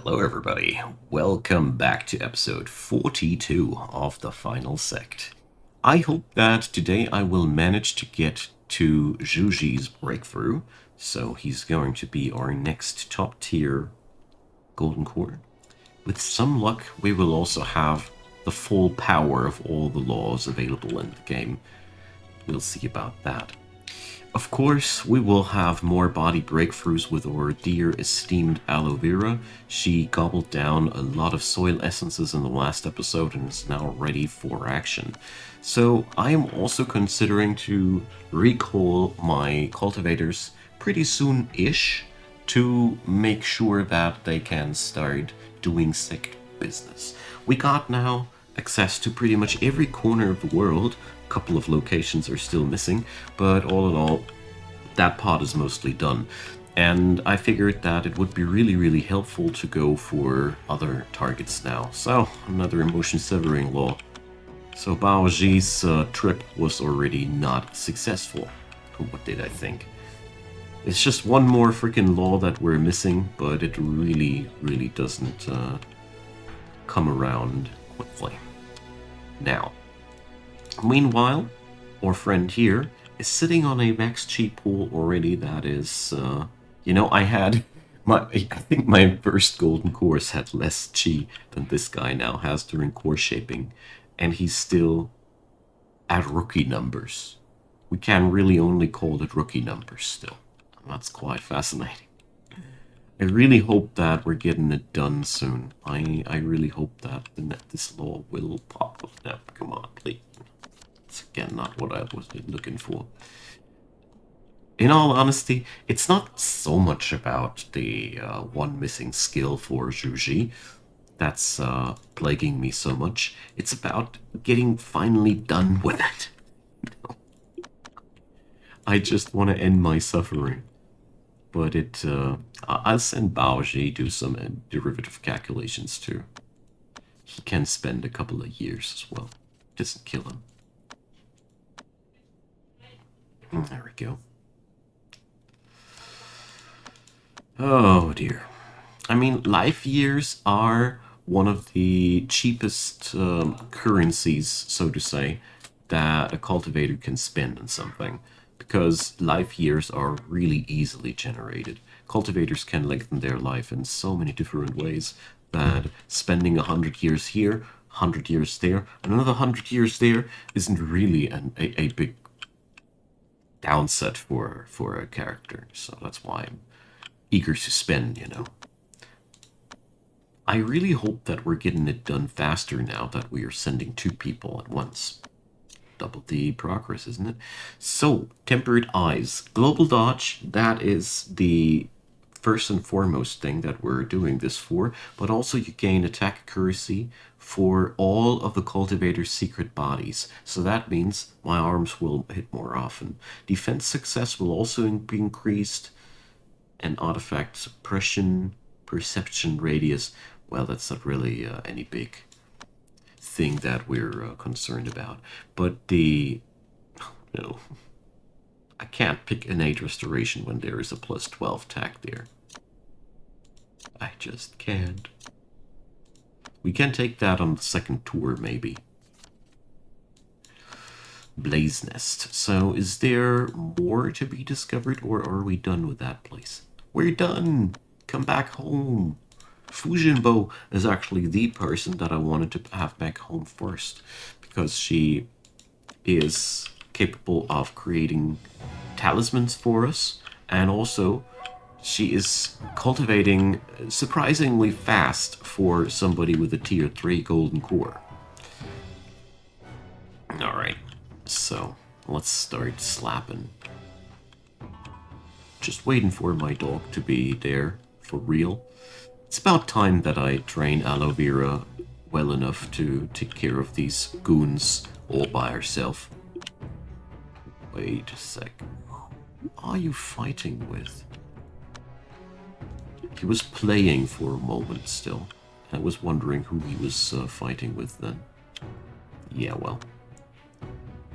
Hello everybody, welcome back to episode 42 of the final Sect. I hope that today I will manage to get to Zhuji's breakthrough, so he's going to be our next top tier golden core. With some luck we will also have the full power of all the laws available in the game. We'll see about that. Of course, we will have more body breakthroughs with our dear esteemed aloe vera. She gobbled down a lot of soil essences in the last episode and is now ready for action. So I am also considering to recall my cultivators pretty soon-ish to make sure that they can start doing Sect business. We got now access to pretty much every corner of the world. A couple of locations are still missing, but all in all, that part is mostly done. And I figured that it would be really helpful to go for other targets now. So, another emotion severing law. So Baoji's trip was already not successful. What did I think? It's just one more freaking law that we're missing, but it really doesn't come around quickly. Now, meanwhile, our friend here is sitting on a max chi pool already. That is, I think my first golden course had less chi than this guy now has during course shaping, and he's still at rookie numbers. We can really only call it rookie numbers still. That's quite fascinating. I really hope that we're getting it done soon. I really hope that this law will pop up now. Come on, please. It's again not what I was looking for. In all honesty, it's not so much about the one missing skill for Zhuji that's plaguing me so much. It's about getting finally done with it. I just want to end my suffering. But I'll send Baoji do some derivative calculations too. He can spend a couple of years as well. Doesn't kill him. There we go. Oh dear. I mean, life years are one of the cheapest currencies, so to say, that a cultivator can spend on something, because life years are really easily generated. Cultivators can lengthen their life in so many different ways that spending 100 years here, 100 years there, another 100 years there isn't really a big downset for a character. So that's why I'm eager to spend, I really hope that we're getting it done faster now that we are sending 2 people at once. Double the progress, isn't it? So, tempered eyes. Global dodge, that is the first and foremost thing that we're doing this for, but also you gain attack accuracy for all of the cultivator's secret bodies. So that means my arms will hit more often. Defense success will also be increased, and artifact suppression, perception radius, well, that's not really any big thing that we're concerned about. But no, I can't pick innate restoration when there is a plus 12 tack there. I just can't. We can take that on the second tour, maybe. Blaze Nest. So is there more to be discovered, or are we done with that place? We're done! Come back home! Fujinbo is actually the person that I wanted to have back home first, because she is capable of creating talismans for us, and also she is cultivating surprisingly fast for somebody with a tier 3 golden core. Alright, so let's start slapping. Just waiting for my dog to be there for real. It's about time that I train aloe vera well enough to take care of these goons all by herself. Wait a sec. Who are you fighting with? He was playing for a moment still. I was wondering who he was fighting with then. Yeah, well.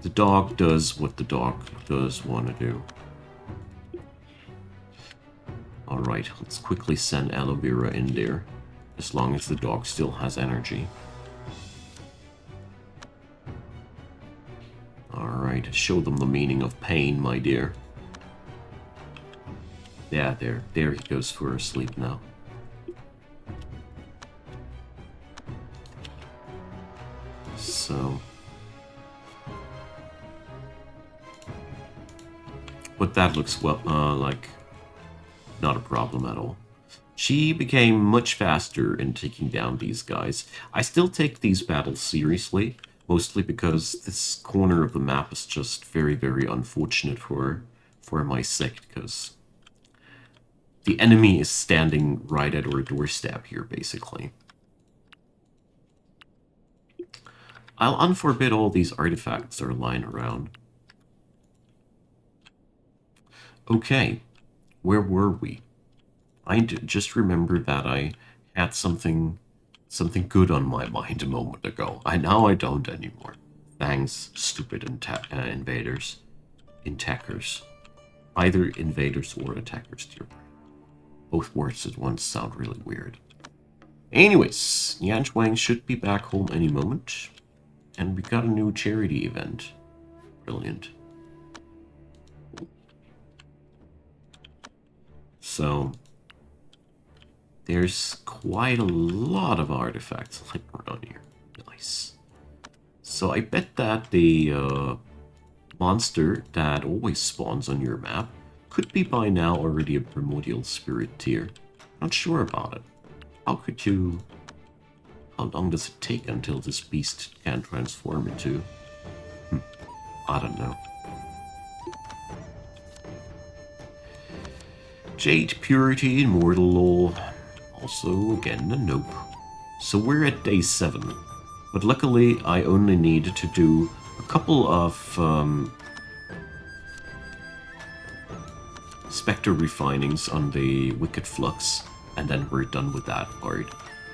The dog does what the dog does want to do. Alright, let's quickly send aloe vera in there. as long as the dog still has energy. Alright, show them the meaning of pain, my dear. Yeah, there he goes for a sleep now. So... But that looks, well, like, not a problem at all. She became much faster in taking down these guys. I still take these battles seriously, mostly because this corner of the map is just very, very unfortunate for my sect, because the enemy is standing right at our doorstep here, basically. I'll unforbid all these artifacts that are lying around. Okay, where were we? I just remember that I had something good on my mind a moment ago. Now I don't anymore. Thanks, stupid invaders. Attackers. Either invaders or attackers, dear. Both words at once sound really weird. Anyways, Yan Shuang should be back home any moment. And we got a new charity event. Brilliant. So, there's quite a lot of artifacts lying around here. Nice. So I bet that the monster that always spawns on your map could be by now already a primordial spirit tier. Not sure about it. How long does it take until this beast can transform into? I don't know. Jade Purity, Immortal Law. Also, again, a nope. So we're at day 7. But luckily, I only need to do a couple of Spectre refinings on the Wicked Flux, and then we're done with that part.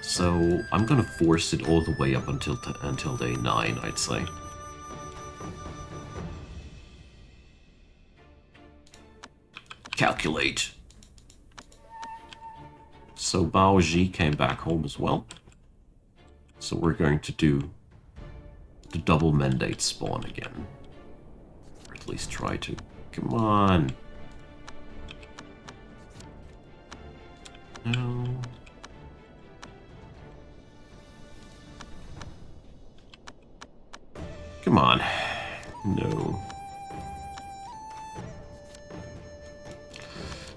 So I'm gonna force it all the way up until day 9, I'd say. Calculate. So Bao Ji came back home as well. So we're going to do the double mandate spawn again. Or at least try to. Come on. No. Come on. No.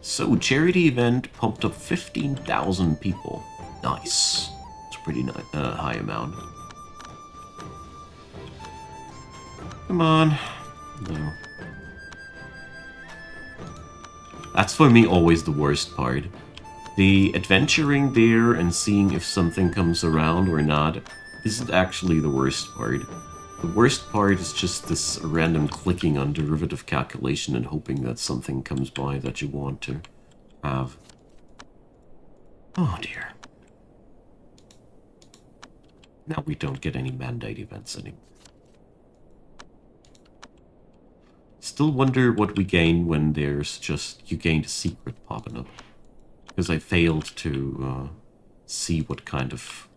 So, charity event pumped up 15,000 people. Nice. It's a pretty high amount. Come on. No. That's for me always the worst part. The adventuring there and seeing if something comes around or not isn't actually the worst part. The worst part is just this random clicking on derivative calculation and hoping that something comes by that you want to have. Oh dear. Now we don't get any mandate events anymore. Still wonder what we gain when there's just, you gained a secret popping up. Because I failed to see what kind of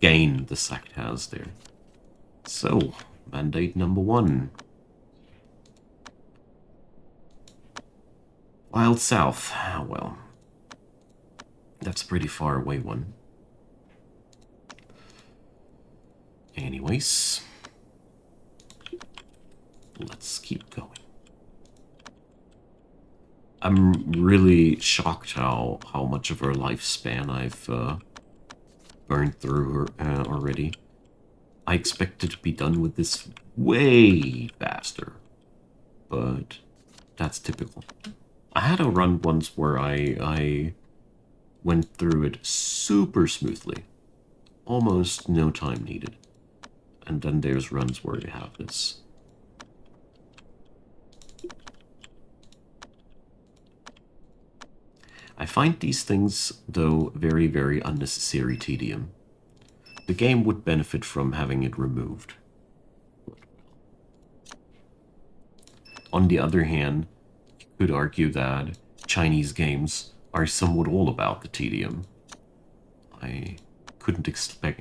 gain the sect has there. So, mandate number 1. Wild South. Well, that's a pretty far away one. Anyways, let's keep going. I'm really shocked how much of her lifespan I've burned through her already. I expected to be done with this way faster, but that's typical. I had a run once where I went through it super smoothly, almost no time needed. And then there's runs where you have this. I find these things, though, very, very unnecessary tedium. The game would benefit from having it removed. On the other hand, you could argue that Chinese games are somewhat all about the tedium. I couldn't explain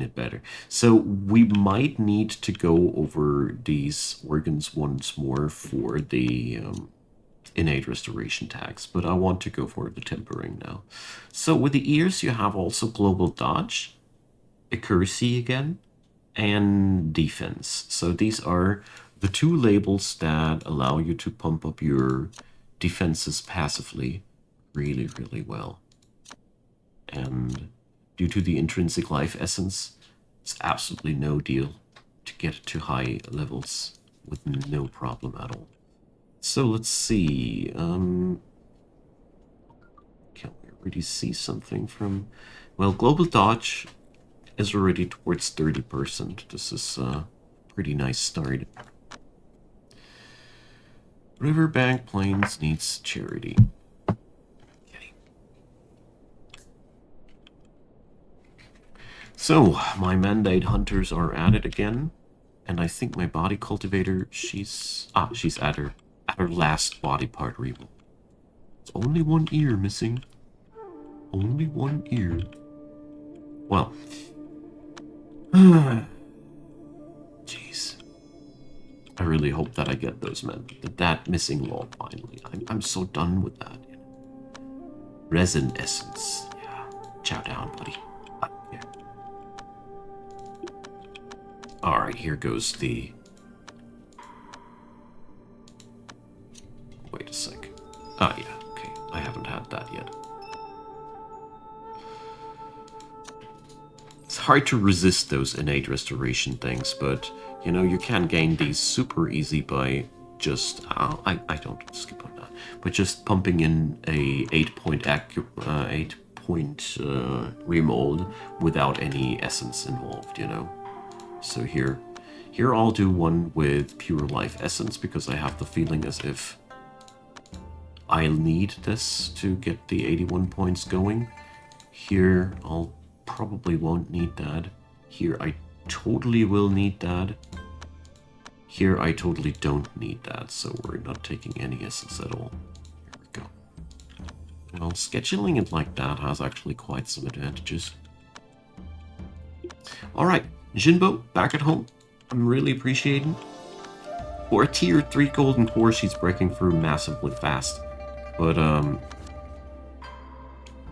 it better. So we might need to go over these organs once more for the innate restoration tags, but I want to go for the tempering now. So with the ears, you have also global dodge, accuracy again, and defense. So these are the two labels that allow you to pump up your defenses passively really, really well. And due to the intrinsic life essence, it's absolutely no deal to get to high levels with no problem at all. So let's see. Can we already see something from... Well, global dodge is already towards 30%. This is a pretty nice start. Riverbank Plains needs charity. Okay. So, my mandate hunters are at it again. And I think my body cultivator, she's at her last body part removal. It's only one ear missing. Only one ear. Well. Jeez. I really hope that I get those men. That missing law finally. I'm so done with that. Resin essence. Yeah. Chow down, buddy. Yeah. Alright, here goes the... Wait a sec. Oh, yeah. Okay. I haven't had that yet. It's hard to resist those innate restoration things, but, you know, you can gain these super easy by just... I don't skip on that. But just pumping in a 8-point remold without any essence involved, you know? So here I'll do one with pure life essence because I have the feeling as if I'll need this to get the 81 points going. Here I'll probably won't need that. Here I totally will need that. Here I totally don't need that, so we're not taking any essence at all. Here we go. Well, scheduling it like that has actually quite some advantages. Alright, Jinbo, back at home. I'm really appreciating. For a tier 3 golden core, she's breaking through massively fast. But,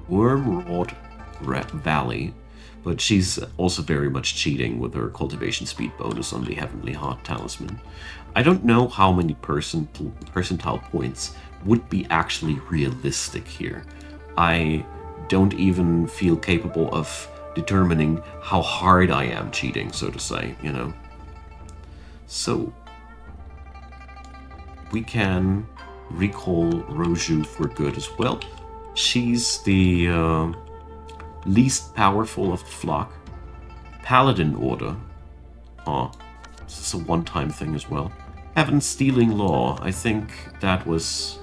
Wormrod Valley, but she's also very much cheating with her cultivation speed bonus on the Heavenly Hot Talisman. I don't know how many percentile points would be actually realistic here. I don't even feel capable of determining how hard I am cheating, so to say, you know. So, we can recall Roju for good as well. She's the least powerful of the flock. Paladin Order. Oh, this is a one-time thing as well. Heaven Stealing Law. I think that's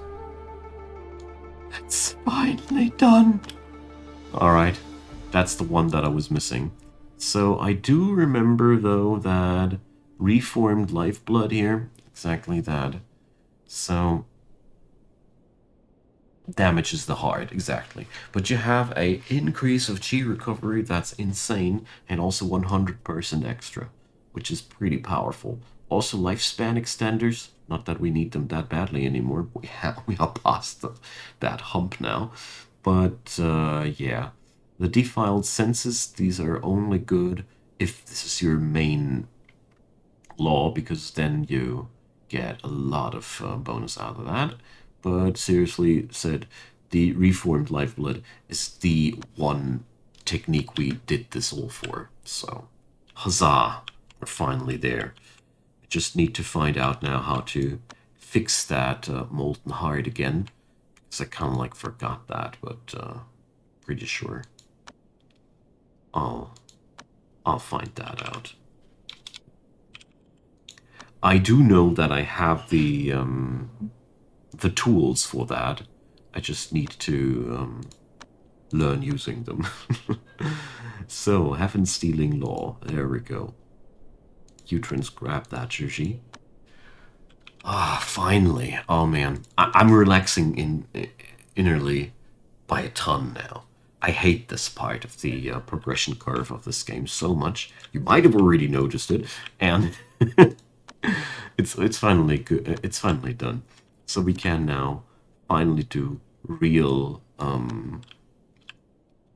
finally done. Alright, that's the one that I was missing. So I do remember, though, that Reformed Lifeblood here. Exactly that. So... damages the heart, exactly. But you have a increase of chi recovery that's insane, and also 100% extra, which is pretty powerful. Also lifespan extenders, not that we need them that badly anymore. We are past that hump now. But yeah, the defiled senses, these are only good if this is your main law, because then you get a lot of bonus out of that. But seriously said, the Reformed Lifeblood is the one technique we did this all for. So, huzzah, we're finally there. I just need to find out now how to fix that molten heart again, because I kind of like forgot that, but pretty sure I'll find that out. I do know that I have the tools for that. I just need to learn using them. So, Heaven Stealing Law. There we go. You transcribe that, Juji. Ah, finally. Oh man, I'm relaxing innerly by a ton now. I hate this part of the progression curve of this game so much. You might have already noticed it, and it's finally good. It's finally done. So we can now finally do real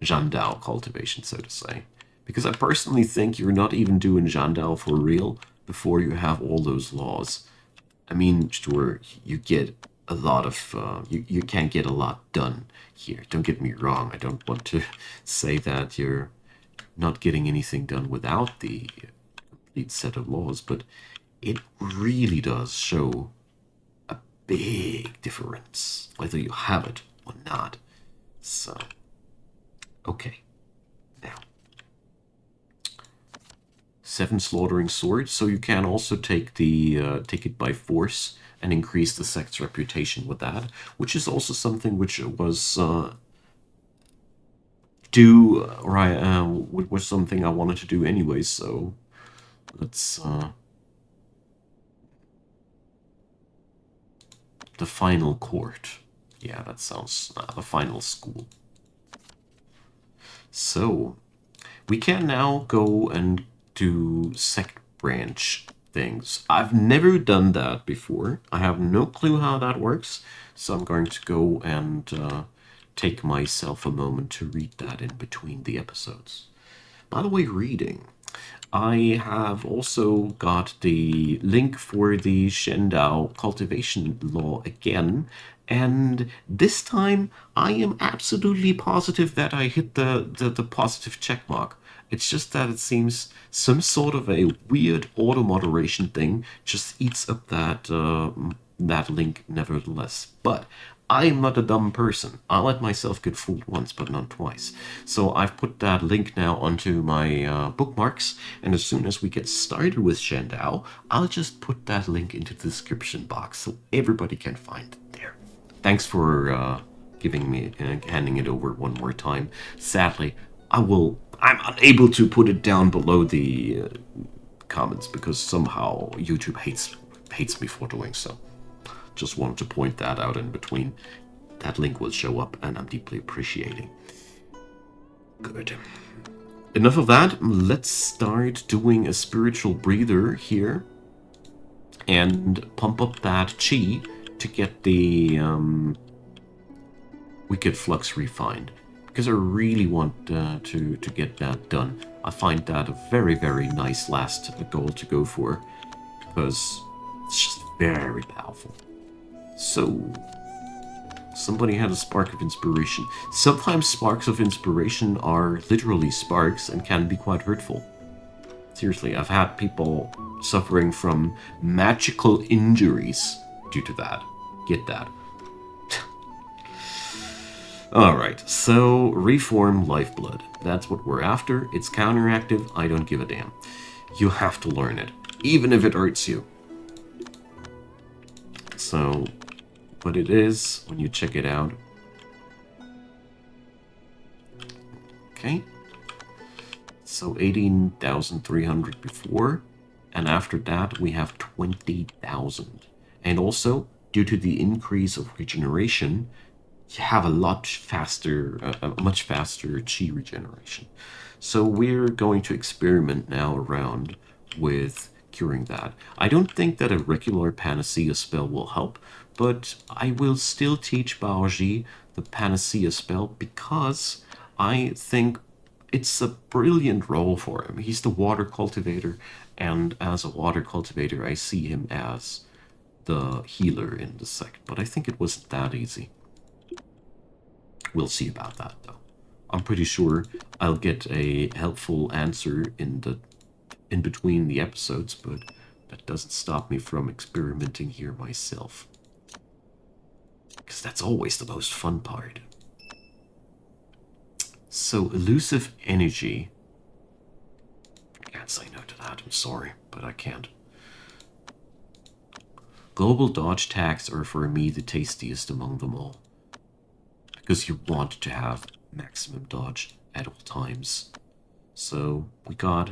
Jandao cultivation, so to say. Because I personally think you're not even doing Jandao for real before you have all those laws. I mean, sure, you get a lot of, you can get a lot done here. Don't get me wrong. I don't want to say that you're not getting anything done without the complete set of laws, but it really does show a big difference, whether you have it or not. So, okay. Now, 7 slaughtering swords, so you can also take the take it by force and increase the sect's reputation with that, which is also something which was was something I wanted to do anyway. So let's the final court. Yeah, that sounds the final school. So we can now go and do sect branch things. I've never done that before. I have no clue how that works. So I'm going to go and take myself a moment to read that in between the episodes. By the way, reading. I have also got the link for the Shendao cultivation law again, and this time I am absolutely positive that I hit the positive check mark. It's just that it seems some sort of a weird auto moderation thing just eats up that link nevertheless. But I'm not a dumb person. I let myself get fooled once, but not twice. So I've put that link now onto my bookmarks, and as soon as we get started with Shandao, I'll just put that link into the description box so everybody can find it there. Thanks for giving me handing it over one more time. Sadly, I'm unable to put it down below the comments because somehow YouTube hates me for doing so. Just wanted to point that out in between. That link will show up, and I'm deeply appreciating. Good. Enough of that. Let's start doing a spiritual breather here and pump up that chi to get the wicked flux refined. Because I really want to get that done. I find that a very, very nice last goal to go for because it's just very powerful. So, somebody had a spark of inspiration. Sometimes sparks of inspiration are literally sparks and can be quite hurtful. Seriously, I've had people suffering from magical injuries due to that. Get that. Alright, so reform lifeblood. That's what we're after. It's counteractive. I don't give a damn. You have to learn it, even if it hurts you. So, what it is when you check it out. Okay. So 18,300 before, and after that we have 20,000. And also, due to the increase of regeneration, you have a much faster chi regeneration. So we're going to experiment now around with curing that. I don't think that a regular panacea spell will help, but I will still teach Baoji the panacea spell because I think it's a brilliant role for him. He's the water cultivator, and as a water cultivator, I see him as the healer in the sect, but I think it wasn't that easy. We'll see about that, though. I'm pretty sure I'll get a helpful answer in between the episodes, but that doesn't stop me from experimenting here myself. Because that's always the most fun part. So, elusive energy. I can't say no to that, I'm sorry, but I can't. Global dodge tags are for me the tastiest among them all. Because you want to have maximum dodge at all times. So, we got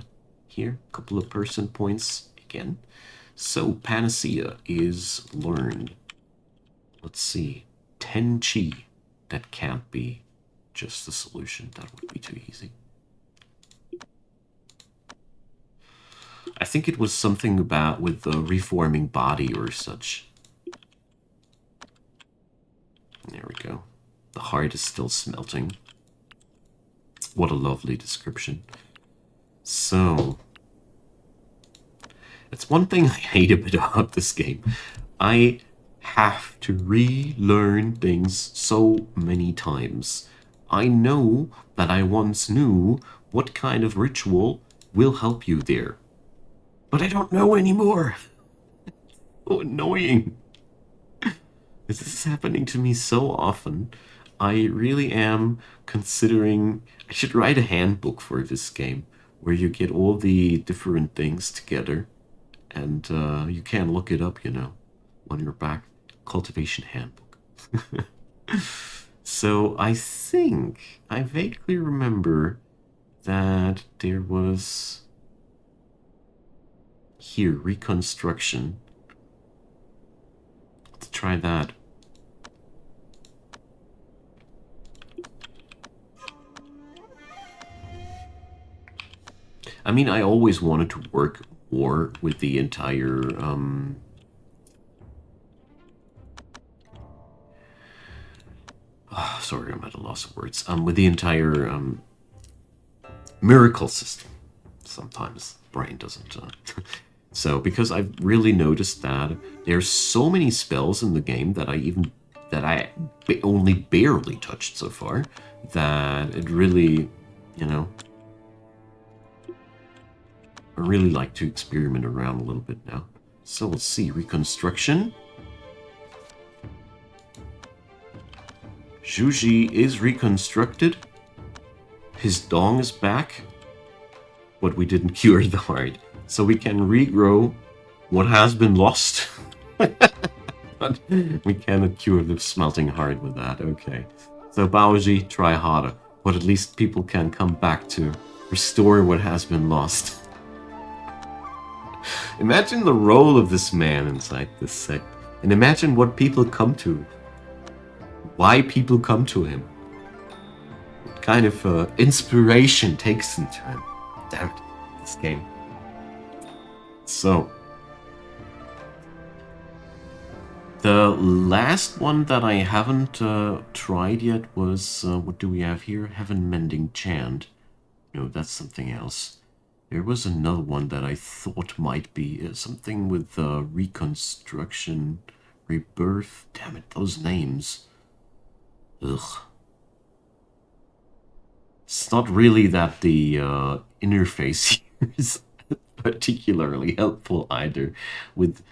here a couple of person points again. So, Panacea is learned. Let's see. 10 chi. That can't be just the solution. That would be too easy. I think it was something about with the reforming body or such. There we go. The heart is still smelting. What a lovely description. So, it's one thing I hate a bit about this game. I have to relearn things so many times. I know that I once knew what kind of ritual will help you there. But I don't know anymore. So annoying. This is happening to me so often. I really am considering I should write a handbook for this game where you get all the different things together and you can look it up, you know, on your back. Cultivation handbook. So I think I vaguely remember that there was here reconstruction. Let's try that. I mean, I always wanted to work more with the entire sorry, I'm at a loss of words. With the entire miracle system. Sometimes brain doesn't. So because I've really noticed that there's so many spells in the game that I only barely touched so far, that it really, you know, I really like to experiment around a little bit now. So let's see, reconstruction. Zhuji is reconstructed. His dong is back. But we didn't cure the heart. So we can regrow what has been lost. But we cannot cure the smelting heart with that. Okay. So Baoji, try harder. But at least people can come back to restore what has been lost. Imagine the role of this man inside this sect. And imagine what people come to. Why people come to him. What kind of inspiration takes them to him. Damn it, this game. So, the last one that I haven't tried yet was, what do we have here? Heaven Mending Chant. No, that's something else. There was another one that I thought might be something with reconstruction, rebirth. Damn it, those names. Ugh. It's not really that the interface here is particularly helpful either, with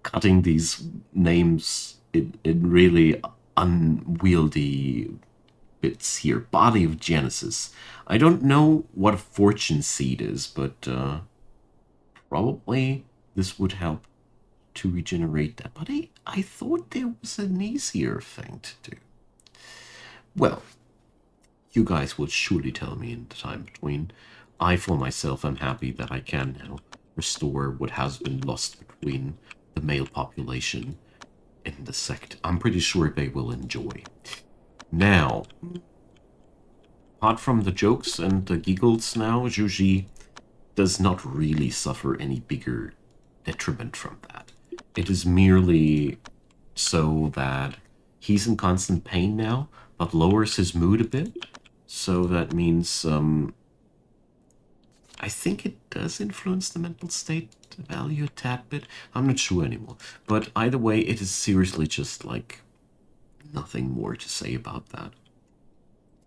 cutting these names in really unwieldy bits here. Body of Genesis. I don't know what a fortune seed is, but probably this would help to regenerate that. But I thought there was an easier thing to do. Well, you guys will surely tell me in the time between. I, for myself, am happy that I can now restore what has been lost between the male population and the sect. I'm pretty sure they will enjoy. Now, apart from the jokes and the giggles now, Zhuji does not really suffer any bigger detriment from that. It is merely so that he's in constant pain now, but lowers his mood a bit. So that means, I think it does influence the mental state value a tad bit. I'm not sure anymore. But either way, it is seriously just like nothing more to say about that.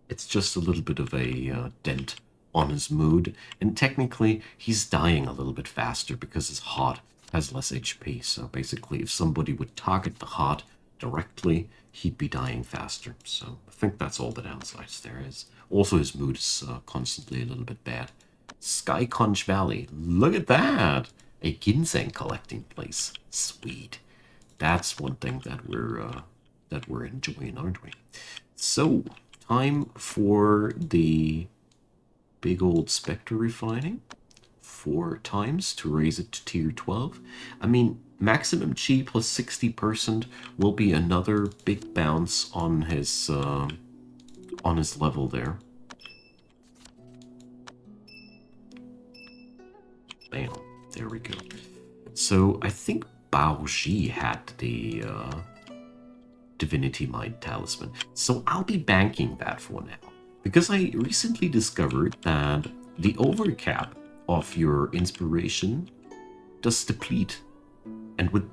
It's just a little bit of a dent on his mood. And technically, he's dying a little bit faster because his heart has less HP. So basically, if somebody would target the heart directly, he'd be dying faster. So I think that's all the downsides there is. Also, his mood is constantly a little bit bad. Sky Conch Valley. Look at that! A ginseng collecting place. Sweet. That's one thing that we're enjoying, aren't we? So, time for the big old Spectre refining. 4 times to raise it to tier 12. I mean, maximum chi plus 60% will be another big bounce on his on his level there. Bam. There we go. So I think Baoji had the Divinity Mind Talisman. So I'll be banking that for now. Because I recently discovered that the overcap of your inspiration does deplete. And with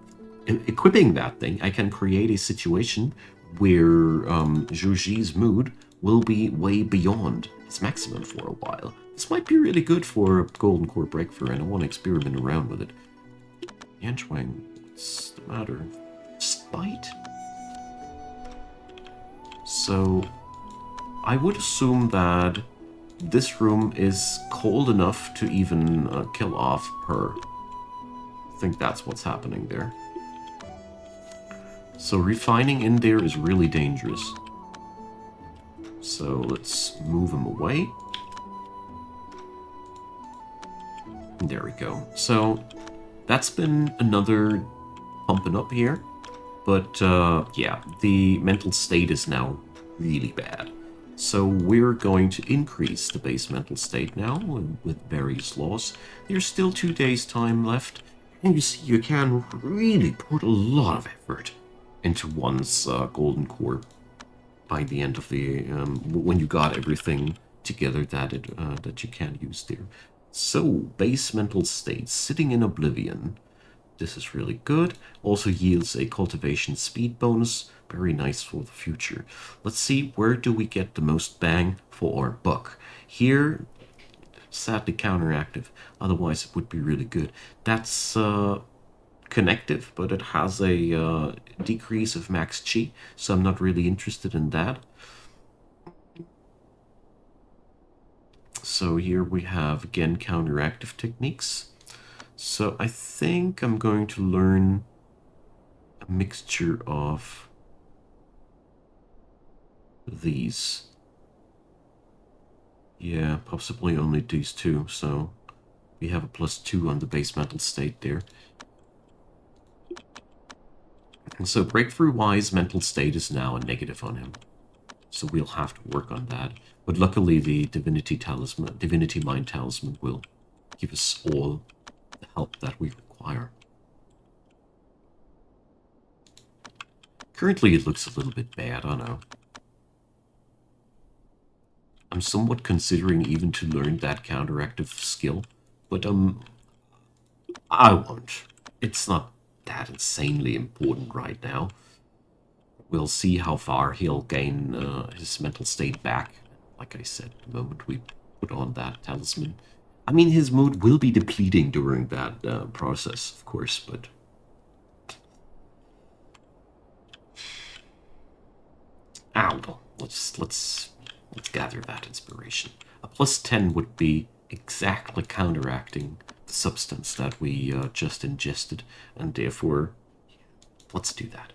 equipping that thing, I can create a situation where Zhuji's mood will be way beyond its maximum for a while. This might be really good for a Golden Core Breakthrough, and I want to experiment around with it. Yanchuang, what's the matter? Spite? So, I would assume that this room is cold enough to even kill off her. I think that's what's happening there. So refining in there is really dangerous. So let's move him away. There we go. So that's been another pumping up here. But yeah, the mental state is now really bad. So we're going to increase the base mental state now with various laws. There's still 2 days time left. And you see, you can really put a lot of effort into one's golden core by the end of the when you got everything together that you can use there. So base mental state sitting in oblivion. This is really good. Also yields a cultivation speed bonus. Very nice for the future. Let's see, where do we get the most bang for our buck? Here, sadly counteractive. Otherwise, it would be really good. That's connective, but it has a decrease of max chi, so I'm not really interested in that. So here we have, again, counteractive techniques. So I think I'm going to learn a mixture of these. Yeah, possibly only these two, so we have a +2 on the base mental state there. And so breakthrough-wise, mental state is now a negative on him. So we'll have to work on that. But luckily the Divinity Mind Talisman will give us all the help that we require. Currently it looks a little bit bad, I know. I'm somewhat considering even to learn that counteractive skill, but I won't. It's not that insanely important right now. We'll see how far he'll gain his mental state back. Like I said, the moment we put on that talisman. I mean, his mood will be depleting during that process, of course, but... well, let's gather that inspiration. A +10 would be exactly counteracting the substance that we just ingested, and therefore, let's do that.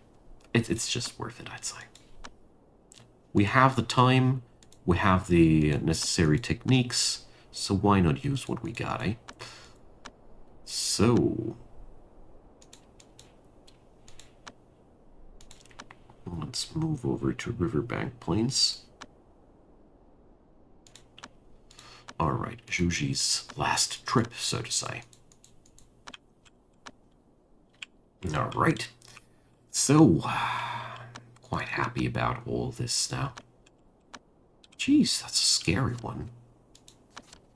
It's just worth it, I'd say. We have the time, we have the necessary techniques, so why not use what we got, eh? So... let's move over to Riverbank Plains. Alright, Zhuji's last trip, so to say. Alright. So, quite happy about all this now. Jeez, that's a scary one.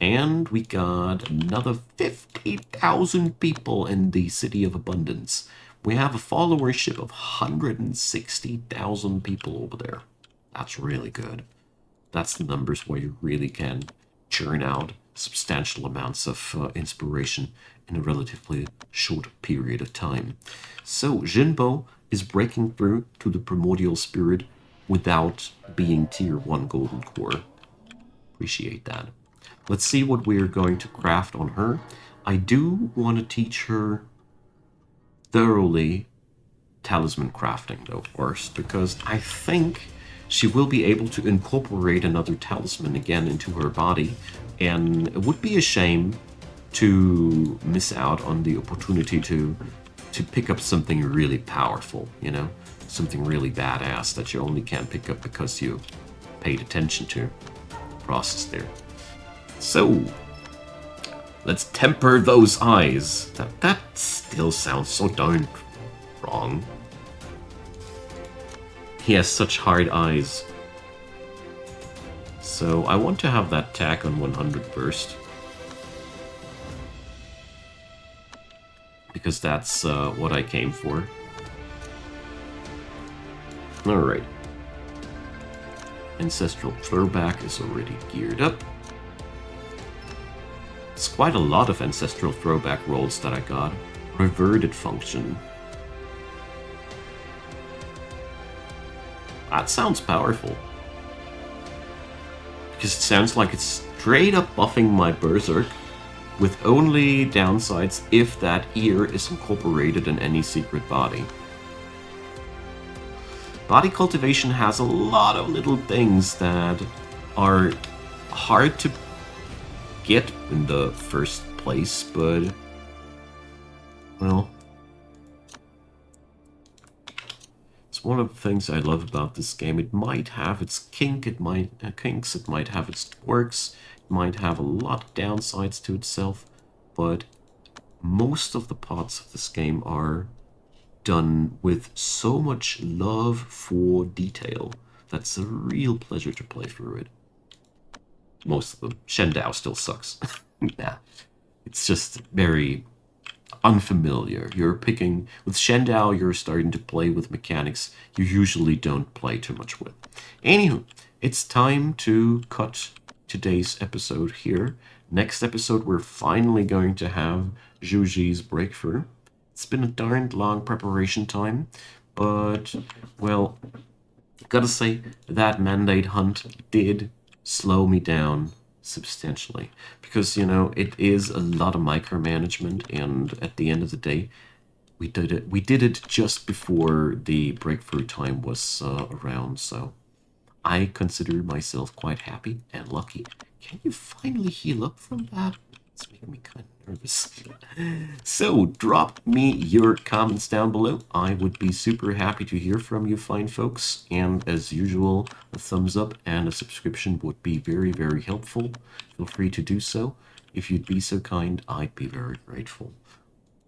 And we got another 50,000 people in the City of Abundance. We have a followership of 160,000 people over there. That's really good. That's the numbers where you really can churn out substantial amounts of inspiration in a relatively short period of time. So Jinbo is breaking through to the primordial spirit without being tier 1 golden core. Appreciate that. Let's see what we're going to craft on her. I do want to teach her thoroughly talisman crafting though first, because I think she will be able to incorporate another talisman again into her body, and it would be a shame to miss out on the opportunity to pick up something really powerful, you know? Something really badass that you only can pick up because you paid attention to the process there. So, let's temper those eyes. That still sounds so darn wrong. He has such hard eyes. So I want to have that tack on 100 first. Because that's what I came for. Alright. Ancestral Throwback is already geared up. It's quite a lot of Ancestral Throwback rolls that I got. Reverted Function. That sounds powerful. Because it sounds like it's straight up buffing my Berserk, with only downsides if that ear is incorporated in any secret body. Body cultivation has a lot of little things that are hard to get in the first place, but, well, it's one of the things I love about this game. It might have its kinks, it might have its quirks, it might have a lot of downsides to itself, but most of the parts of this game are done with so much love for detail that's a real pleasure to play through it. Most of them. Shendao still sucks. Nah, it's just very unfamiliar. You're picking... With Shendao, you're starting to play with mechanics you usually don't play too much with. Anywho, it's time to cut today's episode here. Next episode, we're finally going to have Zhuji's breakthrough. It's been a darned long preparation time, but, well, gotta say, that mandate hunt did slow me down substantially. Because, you know, it is a lot of micromanagement, and at the end of the day, we did it just before the breakthrough time was around, so I consider myself quite happy and lucky. Can you finally heal up from that? It's making me kind of nervous. So, drop me your comments down below. I would be super happy to hear from you fine folks. And as usual, a thumbs up and a subscription would be very, very helpful. Feel free to do so. If you'd be so kind, I'd be very grateful.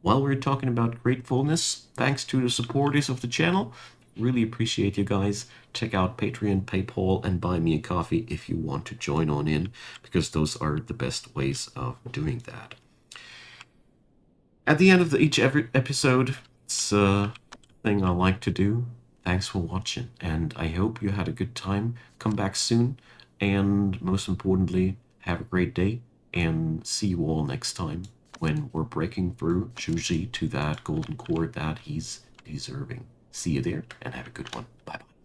While we're talking about gratefulness, thanks to the supporters of the channel. Really appreciate you guys. Check out Patreon, PayPal, and Buy Me a Coffee if you want to join on in, because those are the best ways of doing that. At the end of every episode, it's a thing I like to do. Thanks for watching, and I hope you had a good time. Come back soon, and most importantly, have a great day, and see you all next time when we're breaking through Zhuji to that golden core that he's deserving. See you there, and have a good one. Bye-bye.